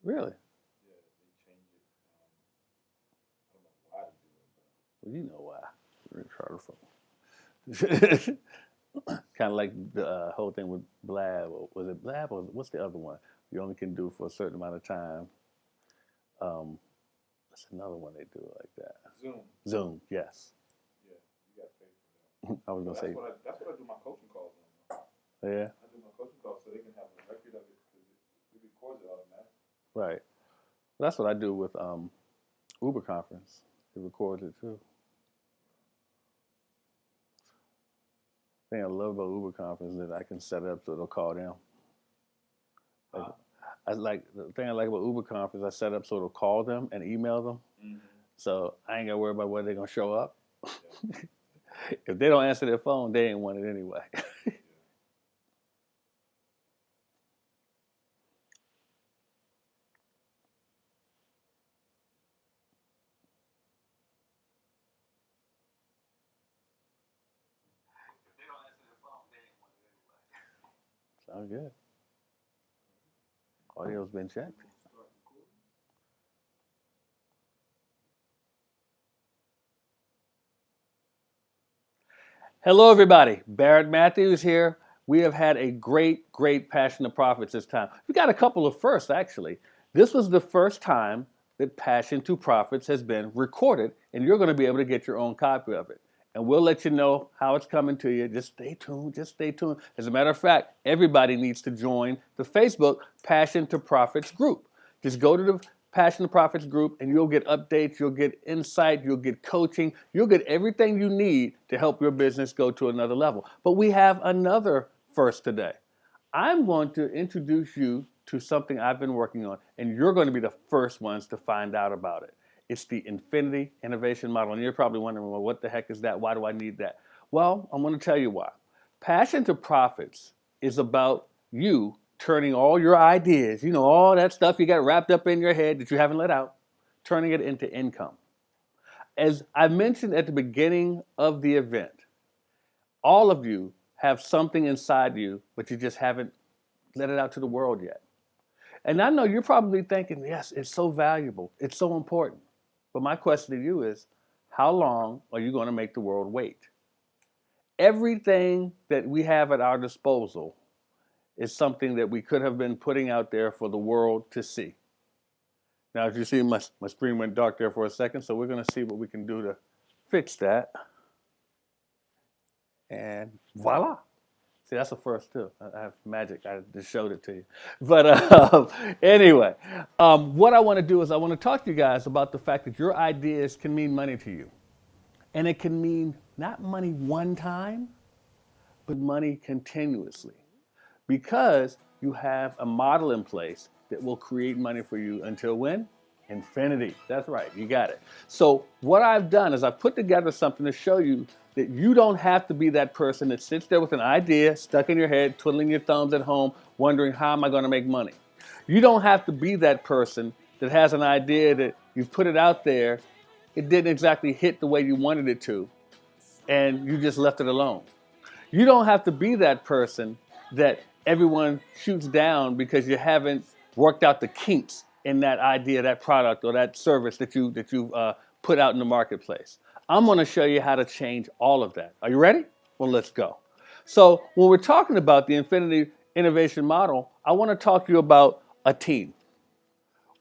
Really? Yeah, they changed it. I don't know why they do it, Well, you know why. You're in charter kind of like the whole thing with Blab. Or was it Blab or what's the other one? You only can do for a certain amount of time. Um, that's another one they do like that. but Zoom. Zoom, yes. Yeah, you got to pay for that. I was But gonna say, that's what I do my coaching calls on. yeah, I do my coaching calls so they can have a record of it because it records it automatically. right. That's what I do with Uber conference. It records it too. The thing I love about Uber conference is that I can set it up so it'll call them. Like, Huh? I like the thing I like about Uber conference. I set up so it'll call them and email them, Mm-hmm. so I ain't gotta worry about whether they're gonna show up. Yeah. If they don't answer their phone, they ain't want it anyway. Yeah. If they don't answer their phone, they ain't want it anyway. Sound good. Audio's been checked. Start recording. Hello, everybody. Barrett Matthews here. We have had a great Passion to Profits this time. We got a couple of firsts, actually. This was the first time that Passion to Profits has been recorded, and you're going to be able to get your own copy of it. And we'll let you know how it's coming to you. Just stay tuned. Just stay tuned. As a matter of fact, everybody needs to join the Facebook Passion to Profits group. Just go to the Passion to Profits group and you'll get updates, you'll get insight, you'll get coaching, you'll get everything you need to help your business go to another level. But we have another first today. I'm going to introduce you to something I've been working on, and you're going to be the first ones to find out about it. It's the Infinity Innovation Model. And you're probably wondering, well, what the heck is that? Why do I need that? Well, I'm going to tell you why. Passion to Profits is about you turning all your ideas, all that stuff you got wrapped up in your head that you haven't let out, turning it into income. As I mentioned at the beginning of the event, all of you have something inside you, but you just haven't let it out to the world yet. And I know you're probably thinking, yes, it's so valuable, it's so important. But my question to you is, how long are you going to make the world wait? Everything that we have at our disposal is something that we could have been putting out there for the world to see. Now, as you see, my screen went dark there for a second, so we're going to see what we can do to fix that. And voila. See, that's a first, too. I have magic. I just showed it to you. But anyway, what I want to do is I want to talk to you guys about the fact that your ideas can mean money to you. And it can mean not money one time, but money continuously. Because you have a model in place that will create money for you until when? Infinity. That's right, you got it. So what I've done is I've put together something to show you that you don't have to be that person that sits there with an idea stuck in your head, twiddling your thumbs at home, wondering how am I going to make money. You don't have to be that person that has an idea that you put it out there, it didn't exactly hit the way you wanted it to, and you just left it alone. You don't have to be that person that everyone shoots down because you haven't worked out the kinks in that idea, that product, or that service that you've put out in the marketplace. I'm going to show you how to change all of that. Are you ready? Well, let's go. So when we're talking about the Infinity Innovation Model, I want to talk to you about a team.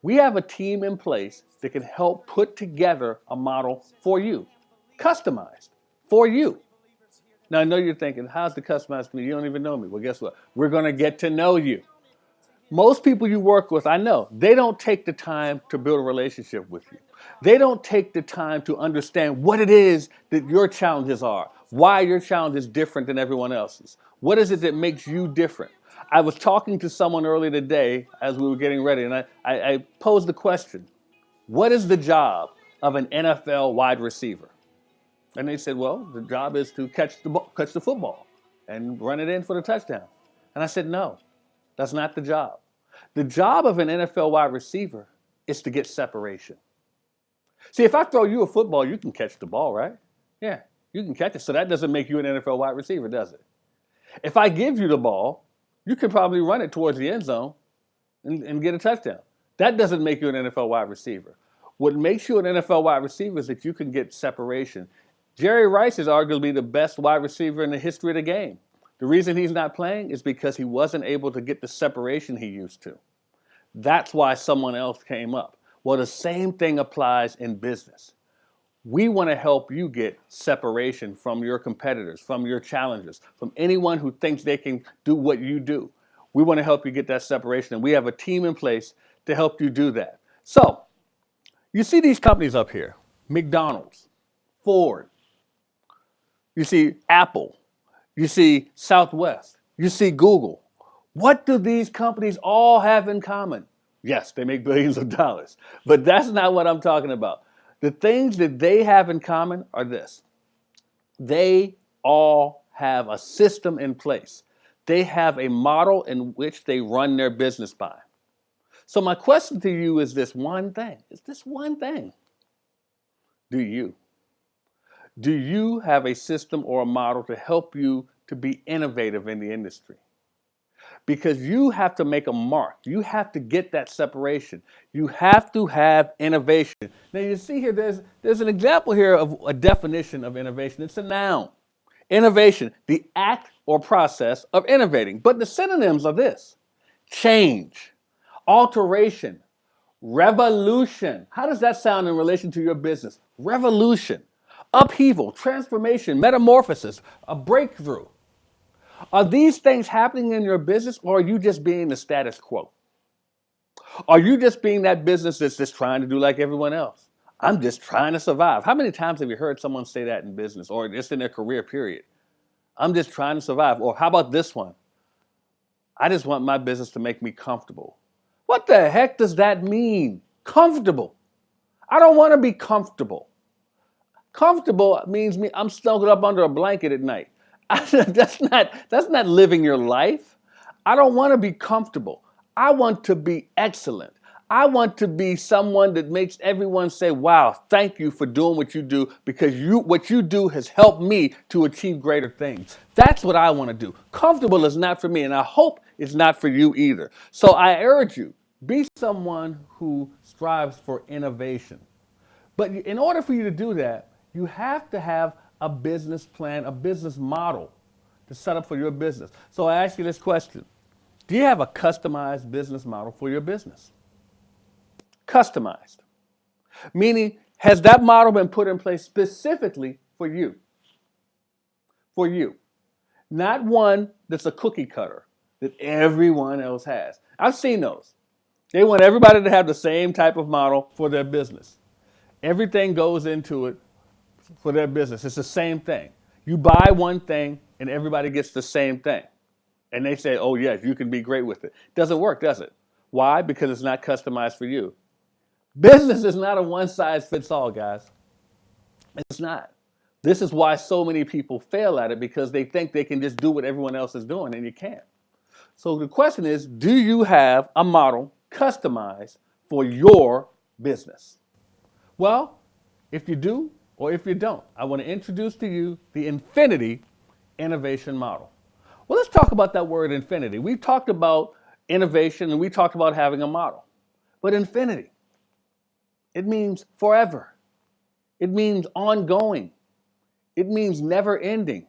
We have a team in place that can help put together a model for you, customized for you. Now, I know you're thinking, how's the customized to me? You don't even know me. Well, guess what? We're going to get to know you. Most people you work with, I know, they don't take the time to build a relationship with you. They don't take the time to understand what it is that your challenges are, why your challenge is different than everyone else's. What is it that makes you different? I was talking to someone earlier today as we were getting ready, and I posed the question, what is the job of an NFL wide receiver? And they said, well, the job is to catch the football and run it in for the touchdown. And I said, no, that's not the job. The job of an NFL wide receiver is to get separation. See, if I throw you a football, you can catch the ball, right? Yeah, you can catch it. So that doesn't make you an NFL wide receiver, does it? If I give you the ball, you can probably run it towards the end zone and get a touchdown. That doesn't make you an NFL wide receiver. What makes you an NFL wide receiver is that you can get separation. Jerry Rice is arguably the best wide receiver in the history of the game. The reason he's not playing is because he wasn't able to get the separation he used to. That's why someone else came up. Well, the same thing applies in business. We want to help you get separation from your competitors, from your challengers, from anyone who thinks they can do what you do. We want to help you get that separation, and we have a team in place to help you do that. So, you see these companies up here, McDonald's, Ford, you see Apple, you see Southwest, you see Google. What do these companies all have in common? Yes, they make billions of dollars, but that's not what I'm talking about. The things that they have in common are this. They all have a system in place. They have a model in which they run their business by. So my question to you is this one thing. It's this one thing. Do you? Do you have a system or a model to help you to be innovative in the industry? Because you have to make a mark. You have to get that separation. You have to have innovation. Now you see here, there's an example here of a definition of innovation. It's a noun. Innovation, the act or process of innovating. But the synonyms are this: change, alteration, revolution. How does that sound in relation to your business? Revolution, upheaval, transformation, metamorphosis, a breakthrough. Are these things happening in your business, or are you just being the status quo? Are you just being that business that's just trying to do like everyone else? I'm just trying to survive. How many times have you heard someone say that in business or just in their career period? I'm just trying to survive. Or how about this one? I just want my business to make me comfortable. What the heck does that mean? Comfortable. I don't want to be comfortable. Comfortable means I'm snuggled up under a blanket at night. That's not living your life. I don't want to be comfortable. I want to be excellent. I want to be someone that makes everyone say, wow, thank you for doing what you do, because what you do has helped me to achieve greater things. That's what I want to do. Comfortable is not for me, and I hope it's not for you either. So I urge you, be someone who strives for innovation. But in order for you to do that, you have to have a business plan, a business model to set up for your business. So I ask you this question. Do you have a customized business model for your business? Customized. Meaning, has that model been put in place specifically for you? For you. Not one that's a cookie cutter that everyone else has. I've seen those. They want everybody to have the same type of model for their business. Everything goes into it for their business. It's the same thing. You buy one thing and everybody gets the same thing. And they say, oh yes, you can be great with it. Doesn't work, does it? Why? Because it's not customized for you. Business is not a one-size-fits-all, guys. It's not. This is why so many people fail at it, because they think they can just do what everyone else is doing, and you can't. So the question is, do you have a model customized for your business? Well, if you do, or if you don't, I want to introduce to you the Infinity Innovation Model. Well, let's talk about that word infinity. We've talked about innovation and we talked about having a model. But infinity, it means forever. It means ongoing. It means never ending.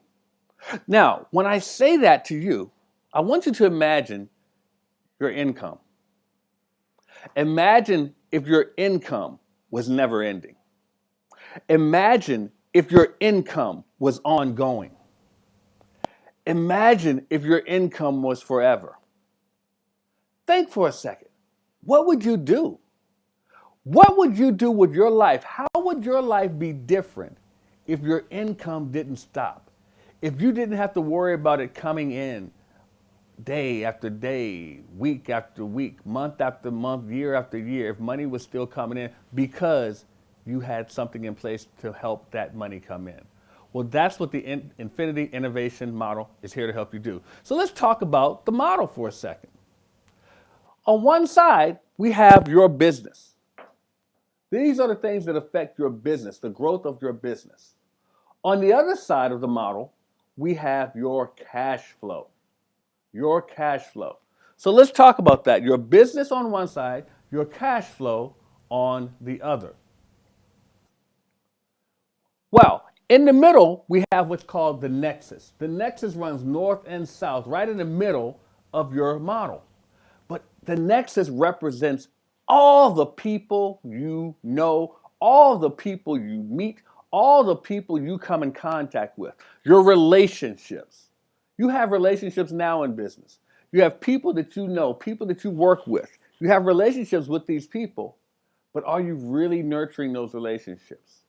Now, when I say that to you, I want you to imagine your income. Imagine if your income was never ending. Imagine if your income was ongoing. Imagine if your income was forever. Think for a second. What would you do? What would you do with your life? How would your life be different if your income didn't stop? If you didn't have to worry about it coming in day after day, week after week, month after month, year after year, if money was still coming in because you had something in place to help that money come in. Well, that's what the Infinity Innovation Model is here to help you do. So let's talk about the model for a second. On one side, we have your business. These are the things that affect your business, the growth of your business. On the other side of the model, we have your cash flow. Your cash flow. So let's talk about that. Your business on one side, your cash flow on the other. Well, in the middle, we have what's called the nexus. The nexus runs north and south, right in the middle of your model. But the nexus represents all the people you know, all the people you meet, all the people you come in contact with, your relationships. You have relationships now in business. You have people that you know, people that you work with. You have relationships with these people, but are you really nurturing those relationships?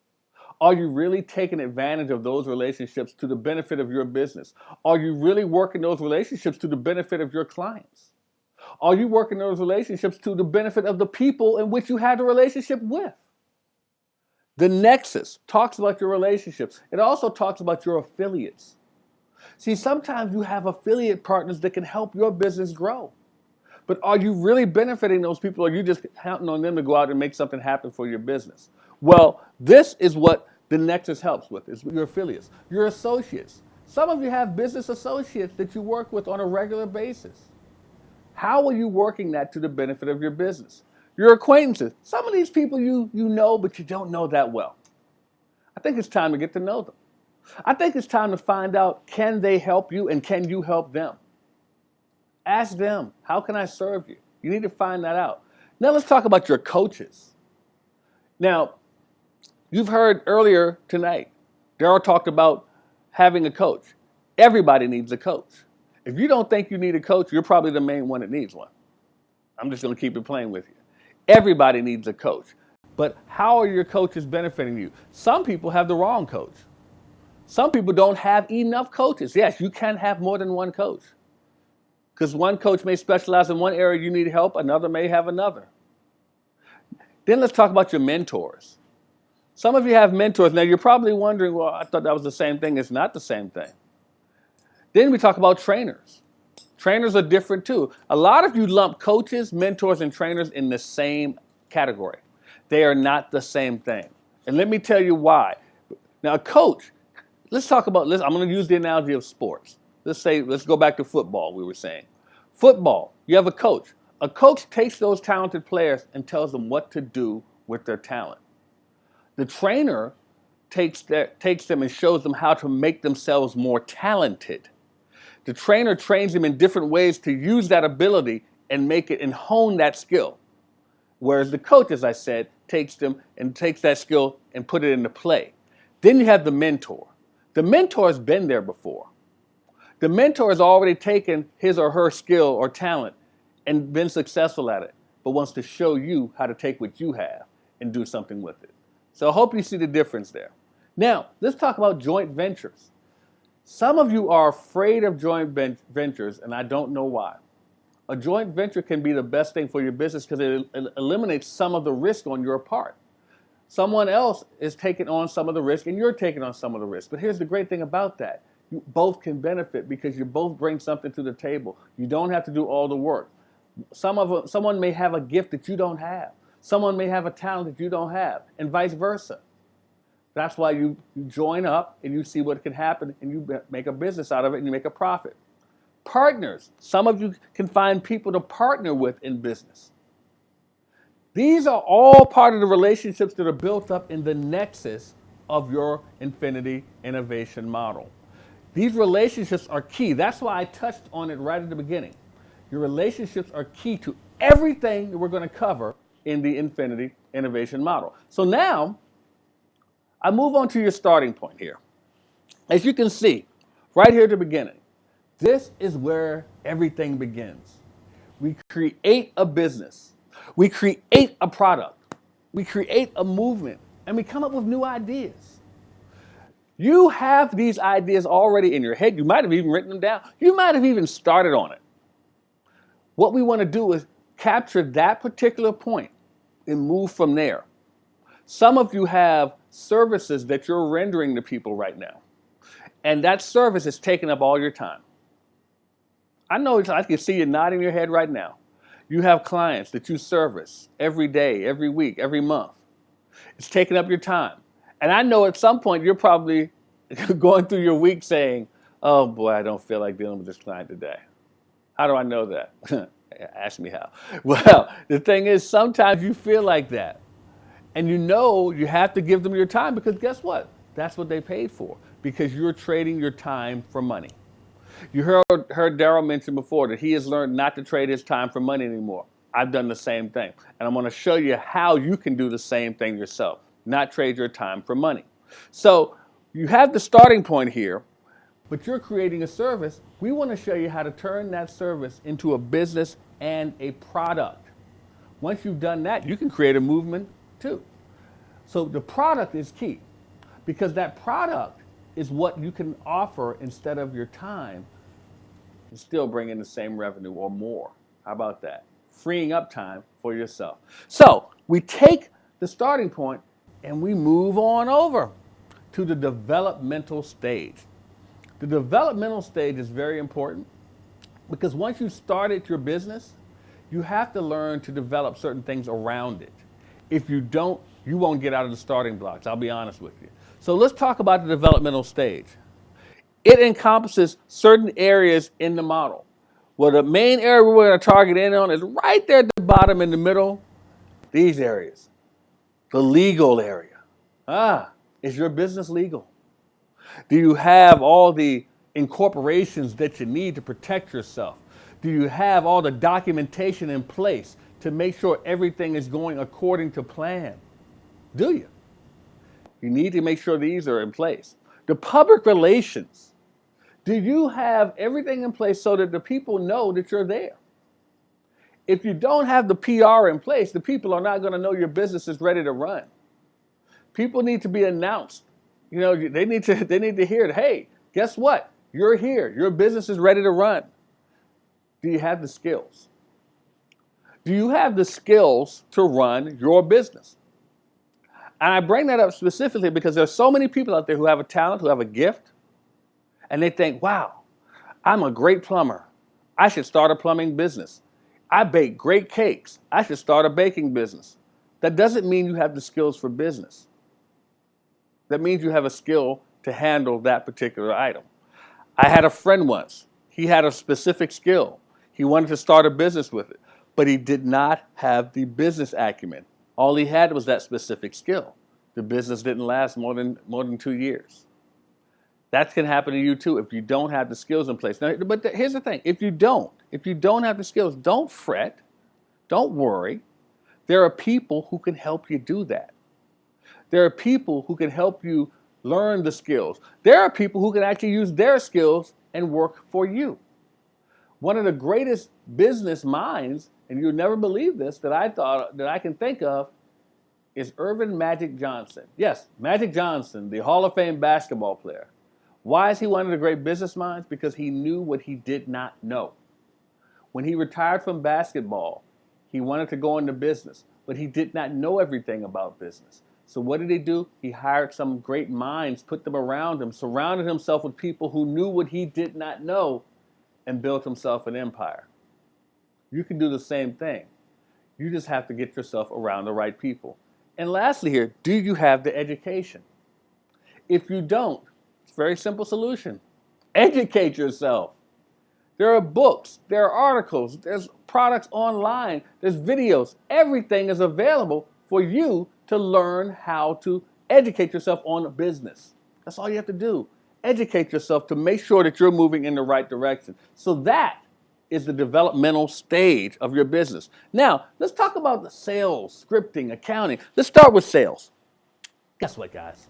Are you really taking advantage of those relationships to the benefit of your business? Are you really working those relationships to the benefit of your clients? Are you working those relationships to the benefit of the people in which you had a relationship with? The nexus talks about your relationships. It also talks about your affiliates. See, sometimes you have affiliate partners that can help your business grow. But are you really benefiting those people, or are you just counting on them to go out and make something happen for your business? Well, this is what the Nexus helps with, is your affiliates, your associates. Some of you have business associates that you work with on a regular basis. How are you working that to the benefit of your business? Your acquaintances. Some of these people you know, but you don't know that well. I think it's time to get to know them. I think it's time to find out, can they help you and can you help them? Ask them, how can I serve you? You need to find that out. Now let's talk about your coaches. Now, you've heard earlier tonight, Daryl talked about having a coach. Everybody needs a coach. If you don't think you need a coach, you're probably the main one that needs one. I'm just going to keep it plain with you. Everybody needs a coach. But how are your coaches benefiting you? Some people have the wrong coach. Some people don't have enough coaches. Yes, you can have more than one coach. Because one coach may specialize in one area you need help, another may have another. Then let's talk about your mentors. Some of you have mentors. Now you're probably wondering, well, I thought that was the same thing. It's not the same thing. Then we talk about trainers. Trainers are different too. A lot of you lump coaches, mentors, and trainers in the same category. They are not the same thing. And let me tell you why. Now a coach, let's talk about this. I'm going to use the analogy of sports. Let's go back to football, we were saying. Football, you have a coach. A coach takes those talented players and tells them what to do with their talent. The trainer takes them and shows them how to make themselves more talented. The trainer trains them in different ways to use that ability and make it and hone that skill. Whereas the coach, as I said, takes them and takes that skill and put it into play. Then you have the mentor. The mentor has been there before. The mentor has already taken his or her skill or talent and been successful at it, but wants to show you how to take what you have and do something with it. So I hope you see the difference there. Now, let's talk about joint ventures. Some of you are afraid of joint ventures, and I don't know why. A joint venture can be the best thing for your business because it eliminates some of the risk on your part. Someone else is taking on some of the risk, and you're taking on some of the risk. But here's the great thing about that. You both can benefit because you both bring something to the table. You don't have to do all the work. Someone may have a gift that you don't have. Someone may have a talent that you don't have, and vice versa. That's why you join up and you see what can happen, and you make a business out of it, and you make a profit. Partners. Some of you can find people to partner with in business. These are all part of the relationships that are built up in the nexus of your Infinity Innovation Model. These relationships are key. That's why I touched on it right at the beginning. Your relationships are key to everything that we're going to cover in the Infinity Innovation Model. So now, I move on to your starting point here. As you can see, right here at the beginning, this is where everything begins. We create a business. We create a product. We create a movement. And we come up with new ideas. You have these ideas already in your head. You might have even written them down. You might have even started on it. What we want to do is capture that particular point and move from there. Some of you have services that you're rendering to people right now. And that service is taking up all your time. I know I can see you nodding your head right now. You have clients that you service every day, every week, every month. It's taking up your time. And I know at some point you're probably going through your week saying, oh boy, I don't feel like dealing with this client today. How do I know that? Ask me how. Well, the thing is, sometimes you feel like that. And you know you have to give them your time because guess what? That's what they paid for because you're trading your time for money. You heard Daryl mention before that he has learned not to trade his time for money anymore. I've done the same thing. And I'm going to show you how you can do the same thing yourself, not trade your time for money. So you have the starting point here, but you're creating a service. We want to show you how to turn that service into a business and a product. Once you've done that, you can create a movement too. So the product is key because that product is what you can offer instead of your time and still bring in the same revenue or more. How about that? Freeing up time for yourself. So we take the starting point and we move on over to the developmental stage. The developmental stage is very important because once you started your business, you have to learn to develop certain things around it. If you don't, you won't get out of the starting blocks. I'll be honest with you. So let's talk about the developmental stage. It encompasses certain areas in the model. Well, the main area we're going to target in on is right there at the bottom in the middle, these areas. The legal area. Is your business legal? Do you have all the incorporations that you need to protect yourself? Do you have all the documentation in place to make sure everything is going according to plan? Do you? You need to make sure these are in place. The public relations. Do you have everything in place so that the people know that you're there? If you don't have the PR in place, the people are not going to know your business is ready to run. People need to be announced. You know, they need to hear that, hey, guess what? You're here. Your business is ready to run. Do you have the skills? Do you have the skills to run your business? And I bring that up specifically because there's so many people out there who have a talent, who have a gift, and they think, wow, I'm a great plumber. I should start a plumbing business. I bake great cakes. I should start a baking business. That doesn't mean you have the skills for business. That means you have a skill to handle that particular item. I had a friend once. He had a specific skill. He wanted to start a business with it, but he did not have the business acumen. All he had was that specific skill. The business didn't last more than 2 years. That can happen to you too if you don't have the skills in place. Now, but here's the thing: if you don't have the skills, don't fret, don't worry. There are people who can help you do that. There are people who can help you learn the skills. There are people who can actually use their skills and work for you. One of the greatest business minds, and you'll never believe this, that I can think of is Irvin Magic Johnson. Yes, Magic Johnson, the Hall of Fame basketball player. Why is he one of the great business minds? Because he knew what he did not know. When he retired from basketball, he wanted to go into business, but he did not know everything about business. So what did he do? He hired some great minds, put them around him, surrounded himself with people who knew what he did not know, and built himself an empire. You can do the same thing. You just have to get yourself around the right people. And lastly here, do you have the education? If you don't, it's a very simple solution. Educate yourself. There are books, there are articles, there's products online, there's videos. Everything is available for you to learn how to educate yourself on business. That's all you have to do. Educate yourself to make sure that you're moving in the right direction. So that is the developmental stage of your business. Now, let's talk about the sales, scripting, accounting. Let's start with sales. Guess what, guys?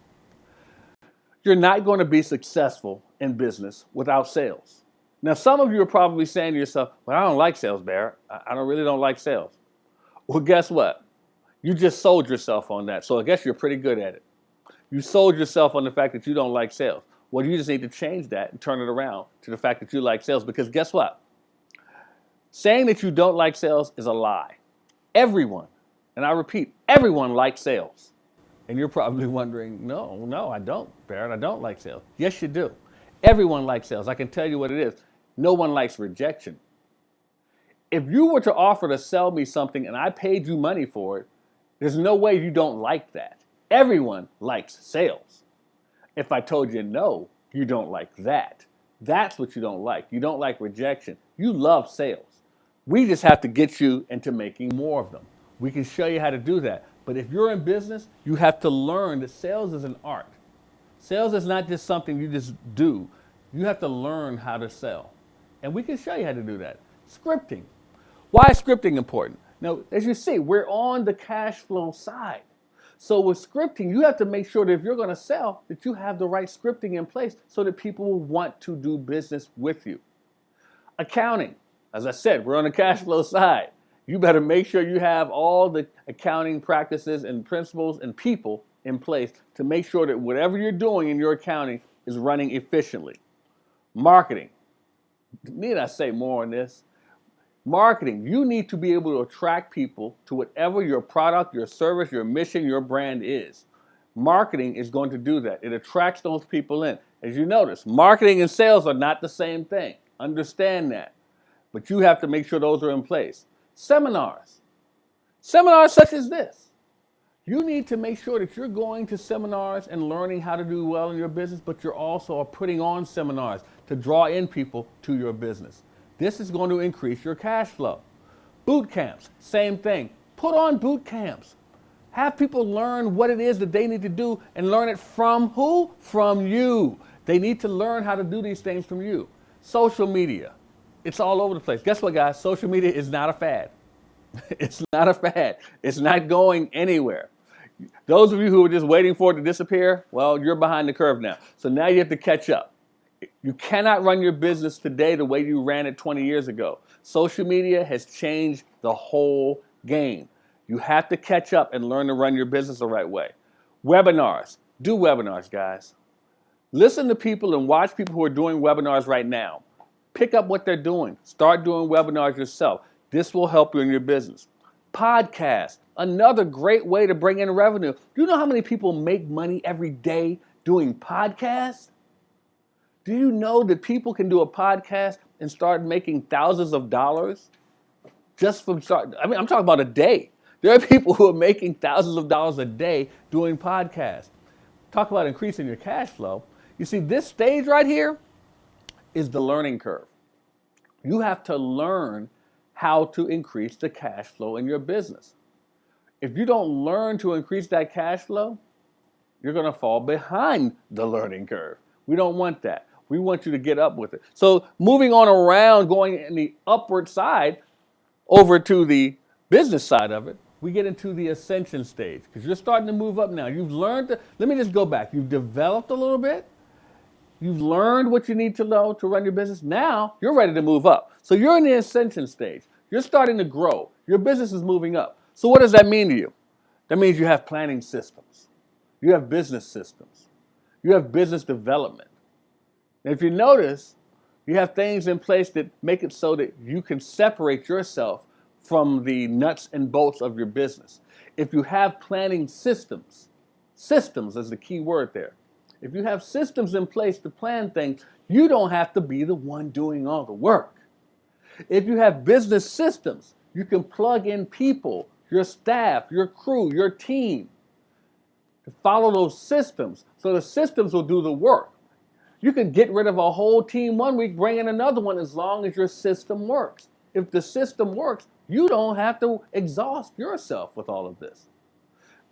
You're not going to be successful in business without sales. Now, some of you are probably saying to yourself, well, I don't like sales, Barrett. I really don't like sales. Well, guess what? You just sold yourself on that. So I guess you're pretty good at it. You sold yourself on the fact that you don't like sales. Well, you just need to change that and turn it around to the fact that you like sales. Because guess what? Saying that you don't like sales is a lie. Everyone, and I repeat, everyone likes sales. And you're probably wondering, no, I don't, Barrett. I don't like sales. Yes, you do. Everyone likes sales. I can tell you what it is. No one likes rejection. If you were to offer to sell me something and I paid you money for it, there's no way you don't like that. Everyone likes sales. If I told you no, you don't like that. That's what you don't like. You don't like rejection. You love sales. We just have to get you into making more of them. We can show you how to do that. But if you're in business, you have to learn that sales is an art. Sales is not just something you just do. You have to learn how to sell. And we can show you how to do that. Scripting. Why is scripting important? Now, as you see, we're on the cash flow side. So with scripting, you have to make sure that if you're going to sell, that you have the right scripting in place so that people will want to do business with you. Accounting. As I said, we're on the cash flow side. You better make sure you have all the accounting practices and principles and people in place to make sure that whatever you're doing in your accounting is running efficiently. Marketing. Need I say more on this? Marketing. You need to be able to attract people to whatever your product, your service, your mission, your brand is. Marketing is going to do that. It attracts those people in. As you notice, marketing and sales are not the same thing. Understand that. But you have to make sure those are in place. Seminars. Seminars such as this. You need to make sure that you're going to seminars and learning how to do well in your business, but you're also putting on seminars to draw in people to your business. This is going to increase your cash flow. Boot camps, same thing. Put on boot camps. Have people learn what it is that they need to do and learn it from who? From you. They need to learn how to do these things from you. Social media. It's all over the place. Guess what, guys? Social media is not a fad. It's not a fad. It's not going anywhere. Those of you who are just waiting for it to disappear, well, you're behind the curve now. So now you have to catch up. You cannot run your business today the way you ran it 20 years ago. Social media has changed the whole game. You have to catch up and learn to run your business the right way. Webinars. Do webinars, guys. Listen to people and watch people who are doing webinars right now. Pick up what they're doing. Start doing webinars yourself. This will help you in your business. Podcast. Another great way to bring in revenue. Do you know how many people make money every day doing podcasts? Do you know that people can do a podcast and start making thousands of dollars just from start? I mean, I'm talking about a day. There are people who are making thousands of dollars a day doing podcasts. Talk about increasing your cash flow. You see, this stage right here is the learning curve. You have to learn how to increase the cash flow in your business. If you don't learn to increase that cash flow, you're going to fall behind the learning curve. We don't want that. We want you to get up with it. So moving on around, going in the upward side over to the business side of it, we get into the ascension stage because you're starting to move up now. You've learned to, let me just go back. You've developed a little bit. You've learned what you need to know to run your business. Now you're ready to move up. So you're in the ascension stage. You're starting to grow. Your business is moving up. So what does that mean to you? That means you have planning systems. You have business systems. You have business development. And if you notice, you have things in place that make it so that you can separate yourself from the nuts and bolts of your business. If you have planning systems, systems is the key word there. If you have systems in place to plan things, you don't have to be the one doing all the work. If you have business systems, you can plug in people, your staff, your crew, your team, to follow those systems so the systems will do the work. You can get rid of a whole team one week, bring in another one as long as your system works. If the system works, you don't have to exhaust yourself with all of this.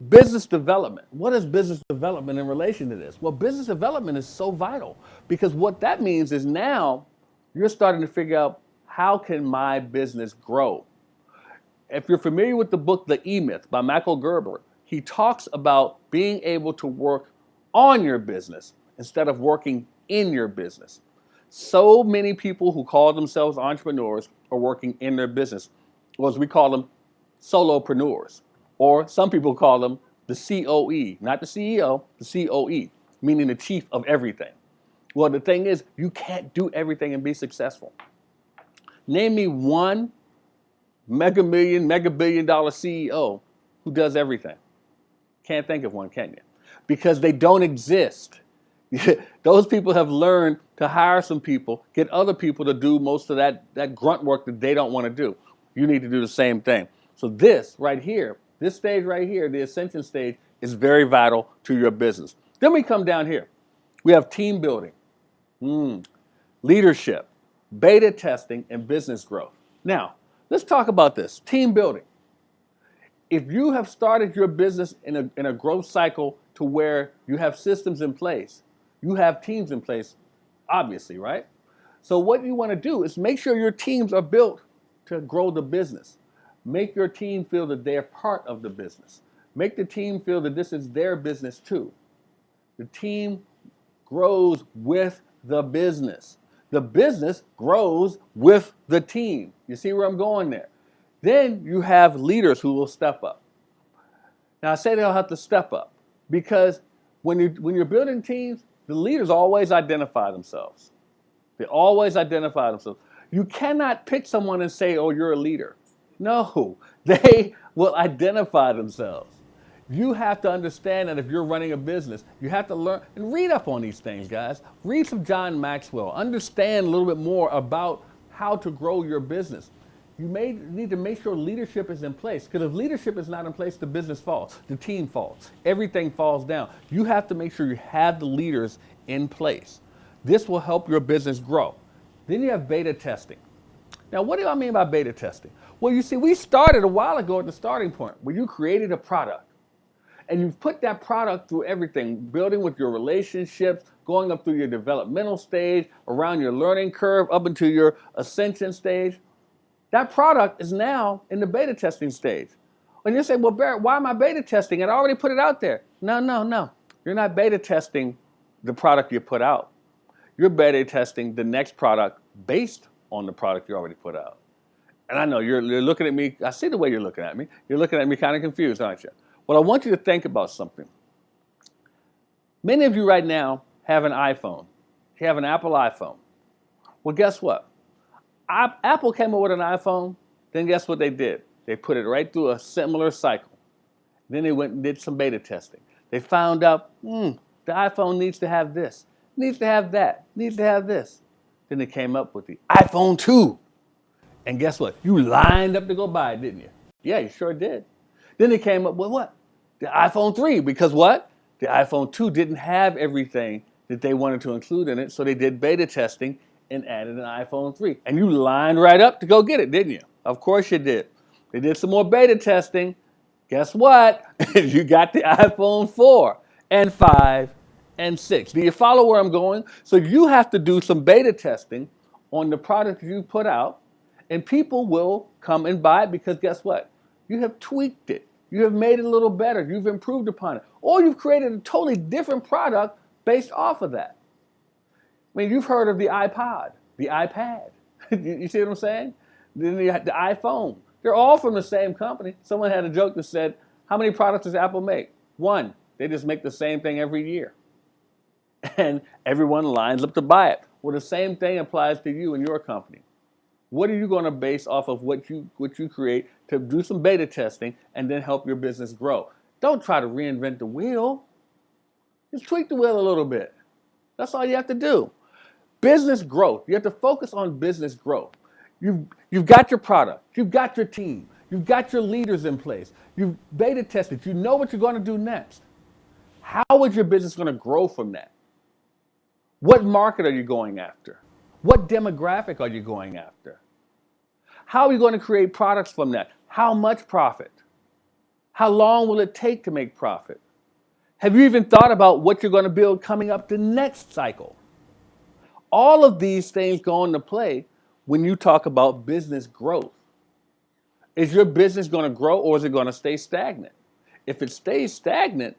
Business development. What is business development in relation to this? Well, business development is so vital because what that means is now you're starting to figure out how can my business grow? If you're familiar with the book, The E-Myth by Michael Gerber, he talks about being able to work on your business instead of working in your business. So many people who call themselves entrepreneurs are working in their business, or as we call them, solopreneurs, or some people call them the COE, not the CEO, the COE, meaning the chief of everything. Well, the thing is, you can't do everything and be successful. Name me one mega million, mega billion dollar CEO who does everything. Can't think of one, can you? Because they don't exist. Those people have learned to hire some people, get other people to do most of that grunt work that they don't want to do. You need to do the same thing. So this right here, this stage right here, the ascension stage, is very vital to your business. Then we come down here. We have team building. leadership, beta testing, and business growth. Now, let's talk about this, team building. If you have started your business in a growth cycle to where you have systems in place, you have teams in place, obviously, right? So what you want to do is make sure your teams are built to grow the business. Make your team feel that they're part of the business. Make the team feel that this is their business too. The team grows with the business. The business grows with the team. You see where I'm going there? Then you have leaders who will step up. Now I say they'll have to step up because when you're building teams, the leaders always identify themselves. They always identify themselves. You cannot pick someone and say, oh, you're a leader. No, they will identify themselves. You have to understand that if you're running a business, you have to learn and read up on these things, guys. Read some John Maxwell. Understand a little bit more about how to grow your business. You may need to make sure leadership is in place, because if leadership is not in place, the business falls, the team falls, everything falls down. You have to make sure you have the leaders in place. This will help your business grow. Then you have beta testing. Now, what do I mean by beta testing? Well, you see, we started a while ago at the starting point where you created a product and you've put that product through everything, building with your relationships, going up through your developmental stage, around your learning curve, up into your ascension stage. That product is now in the beta testing stage. And you say, well, Barrett, why am I beta testing? I already put it out there. No. You're not beta testing the product you put out. You're beta testing the next product based on the product you already put out. And I know you're looking at me. I see the way you're looking at me. You're looking at me kind of confused, aren't you? Well, I want you to think about something. Many of you right now have an iPhone. You have an Apple iPhone. Well, guess what? Apple came up with an iPhone, then guess what they did? They put it right through a similar cycle. Then they went and did some beta testing. They found out, the iPhone needs to have this, needs to have that, needs to have this. Then they came up with the iPhone 2. And guess what? You lined up to go buy it, didn't you? Yeah, you sure did. Then they came up with what? The iPhone 3, because what? The iPhone 2 didn't have everything that they wanted to include in it, so they did beta testing and added an iPhone 3. And you lined right up to go get it, didn't you? Of course you did. They did some more beta testing. Guess what? You got the iPhone 4 and 5 and 6. Do you follow where I'm going? So you have to do some beta testing on the product you put out, and people will come and buy it because guess what? You have tweaked it. You have made it a little better. You've improved upon it. Or you've created a totally different product based off of that. I mean, you've heard of the iPod, the iPad. You see what I'm saying? Then the iPhone. They're all from the same company. Someone had a joke that said, how many products does Apple make? One. They just make the same thing every year. And everyone lines up to buy it. Well, the same thing applies to you and your company. What are you going to base off of what you create to do some beta testing and then help your business grow? Don't try to reinvent the wheel. Just tweak the wheel a little bit. That's all you have to do. Business growth. You have to focus on business growth. You've got your product. You've got your team. You've got your leaders in place. You've beta tested. You know what you're going to do next. How is your business going to grow from that? What market are you going after? What demographic are you going after? How are you going to create products from that? How much profit? How long will it take to make profit? Have you even thought about what you're going to build coming up the next cycle? All of these things go into play when you talk about business growth. Is your business going to grow or is it going to stay stagnant? If it stays stagnant,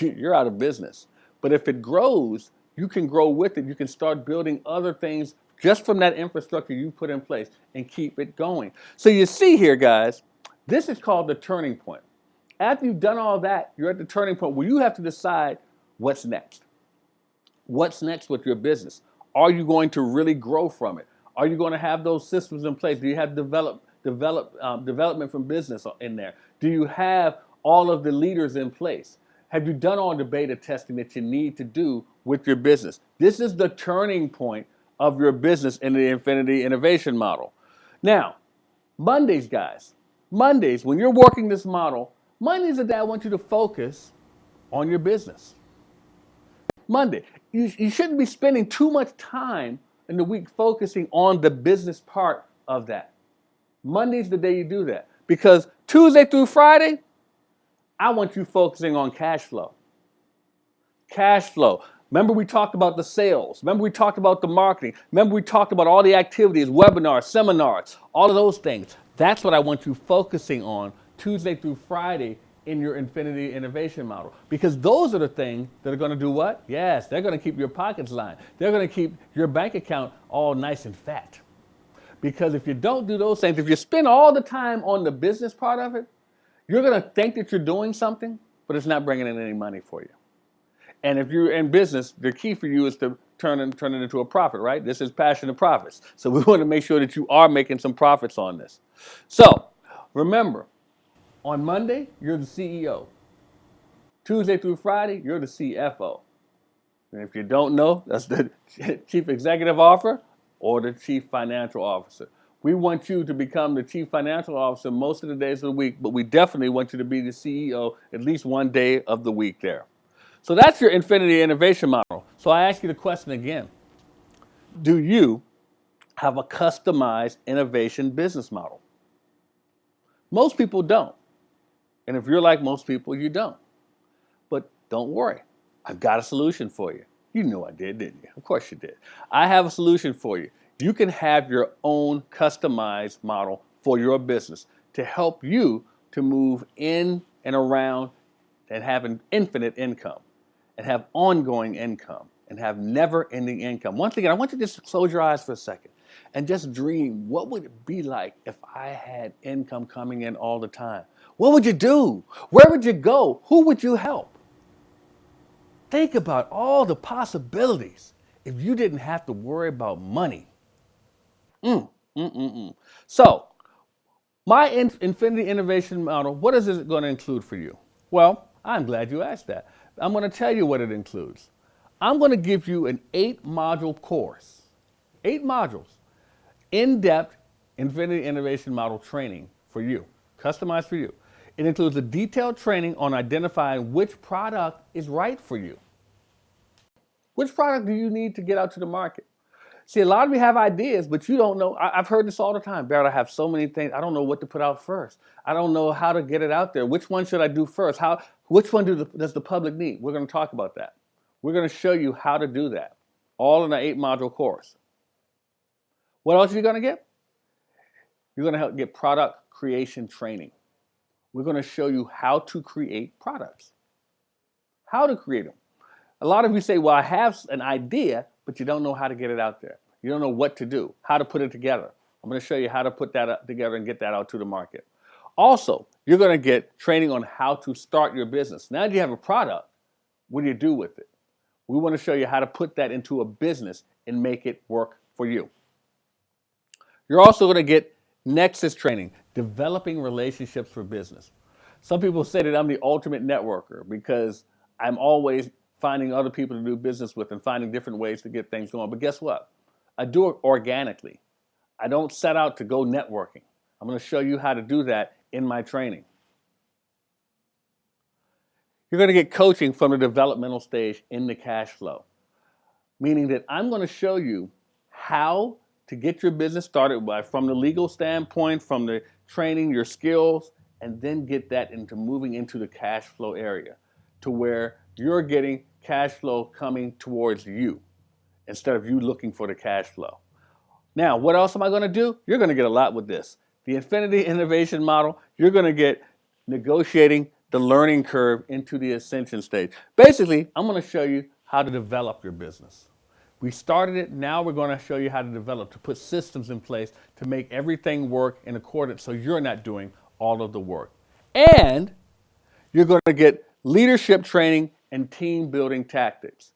you're out of business. But if it grows, you can grow with it. You can start building other things just from that infrastructure you put in place and keep it going. So you see here, guys, this is called the turning point. After you've done all that, you're at the turning point where you have to decide what's next. What's next with your business? Are you going to really grow from it? Are you going to have those systems in place? Do you have development from business in there? Do you have all of the leaders in place? Have you done all the beta testing that you need to do with your business? This is the turning point of your business in the Infinity Innovation Model. Now, Mondays, guys. Mondays, when you're working this model, Mondays are the day I want you to focus on your business. Monday. You shouldn't be spending too much time in the week focusing on the business part of that. Monday's the day you do that. Because Tuesday through Friday, I want you focusing on cash flow. Cash flow. Remember we talked about the sales. Remember we talked about the marketing. Remember we talked about all the activities, webinars, seminars, all of those things. That's what I want you focusing on Tuesday through Friday in your Infinity Innovation Model. Because those are the things that are going to do what? Yes, they're going to keep your pockets lined. They're going to keep your bank account all nice and fat. Because if you don't do those things, if you spend all the time on the business part of it, you're going to think that you're doing something, but it's not bringing in any money for you. And if you're in business, the key for you is to turn it into a profit, right? This is Passion to Profits. So we want to make sure that you are making some profits on this. So remember, on Monday, you're the CEO. Tuesday through Friday, you're the CFO. And if you don't know, that's the Chief Executive Officer or the Chief Financial Officer. We want you to become the Chief Financial Officer most of the days of the week, but we definitely want you to be the CEO at least one day of the week there. So that's your Infinity Innovation Model. So I ask you the question again. Do you have a customized innovation business model? Most people don't. And if you're like most people, you don't. But don't worry. I've got a solution for you. You knew I did, didn't you? Of course you did. I have a solution for you. You can have your own customized model for your business to help you to move in and around and have an infinite income and have ongoing income and have never-ending income. Once again, I want you to just close your eyes for a second and just dream, what would it be like if I had income coming in all the time? What would you do? Where would you go? Who would you help? Think about all the possibilities if you didn't have to worry about money. So, my Infinity Innovation Model, what is it going to include for you? Well, I'm glad you asked that. I'm going to tell you what it includes. I'm going to give you an 8-module course, 8 modules, in-depth Infinity Innovation Model training for you, customized for you. It includes a detailed training on identifying which product is right for you. Which product do you need to get out to the market? See, a lot of you have ideas, but you don't know. I've heard this all the time. Barrett, I have so many things. I don't know what to put out first. I don't know how to get it out there. Which one should I do first? Which one does the public need? We're going to talk about that. We're going to show you how to do that, all in an 8-module course. What else are you going to get? You're going to help get product creation training. We're going to show you how to create products, how to create them. A lot of you say, well, I have an idea, but you don't know how to get it out there. You don't know what to do, how to put it together. I'm going to show you how to put that together and get that out to the market. Also, you're going to get training on how to start your business. Now that you have a product, what do you do with it? We want to show you how to put that into a business and make it work for you. You're also going to get Nexus training, developing relationships for business. Some people say that I'm the ultimate networker because I'm always finding other people to do business with and finding different ways to get things going. But guess what? I do it organically. I don't set out to go networking. I'm going to show you how to do that in my training. You're going to get coaching from the developmental stage in the cash flow, meaning that I'm going to show you how to get your business started from the legal standpoint, from the training, your skills, and then get that into moving into the cash flow area to where you're getting cash flow coming towards you instead of you looking for the cash flow. Now, what else am I going to do? You're going to get a lot with this. The Infinity Innovation Model, you're going to get negotiating the learning curve into the ascension stage. Basically, I'm going to show you how to develop your business. We started it, now we're going to show you how to develop, to put systems in place to make everything work in accordance so you're not doing all of the work. And you're going to get leadership training and team building tactics.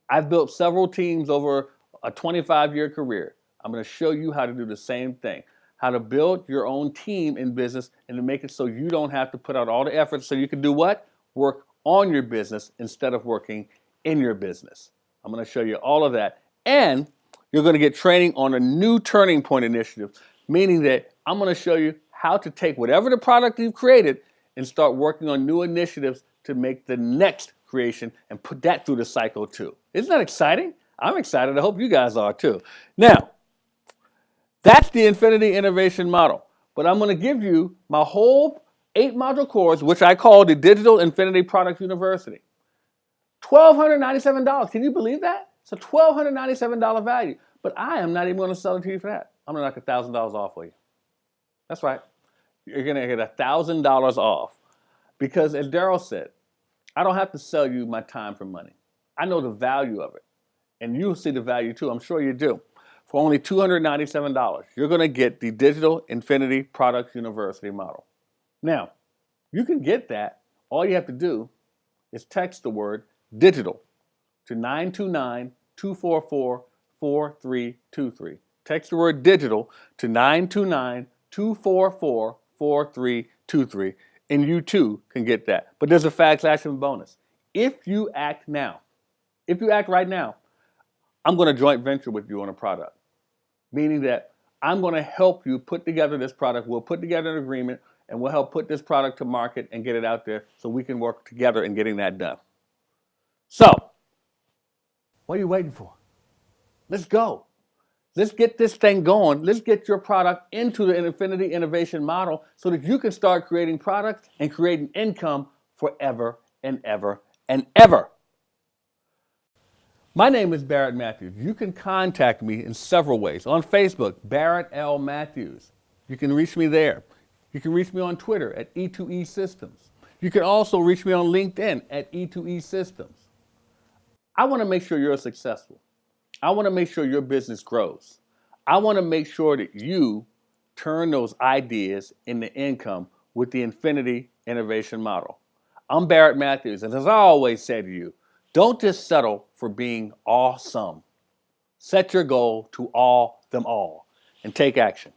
I've built several teams over a 25-year career. I'm going to show you how to do the same thing, how to build your own team in business and to make it so you don't have to put out all the effort so you can do what? Work on your business instead of working in your business. I'm going to show you all of that. And you're going to get training on a new turning point initiative, meaning that I'm going to show you how to take whatever the product you've created and start working on new initiatives to make the next creation and put that through the cycle too. Isn't that exciting? I'm excited. I hope you guys are too. Now, that's the Infinity Innovation Model. But I'm going to give you my whole 8-module course, which I call the Digital Infinity Product University. $1,297. Can you believe that? It's a $1,297 value. But I am not even going to sell it to you for that. I'm going to knock $1,000 off for you. That's right. You're going to get $1,000 off. Because as Daryl said, I don't have to sell you my time for money. I know the value of it. And you'll see the value too. I'm sure you do. For only $297, you're going to get the Digital Infinity Product University model. Now, you can get that. All you have to do is text the word digital to 929-244-4323. Text the word digital to 929-244-4323, and you too can get that. But there's a fast action bonus. If you act now, if you act right now, I'm going to joint venture with you on a product, meaning that I'm going to help you put together this product. We'll put together an agreement, and we'll help put this product to market and get it out there so we can work together in getting that done. So, what are you waiting for? Let's go. Let's get this thing going. Let's get your product into the Infinity Innovation Model so that you can start creating products and creating income forever and ever and ever. My name is Barrett Matthews. You can contact me in several ways. On Facebook, Barrett L. Matthews. You can reach me there. You can reach me on Twitter at E2E Systems. You can also reach me on LinkedIn at E2E Systems. I want to make sure you're successful. I want to make sure your business grows. I want to make sure that you turn those ideas into income with the Infinity Innovation Model. I'm Barrett Matthews, and as I always say to you, don't just settle for being awesome. Set your goal to awe them all and take action.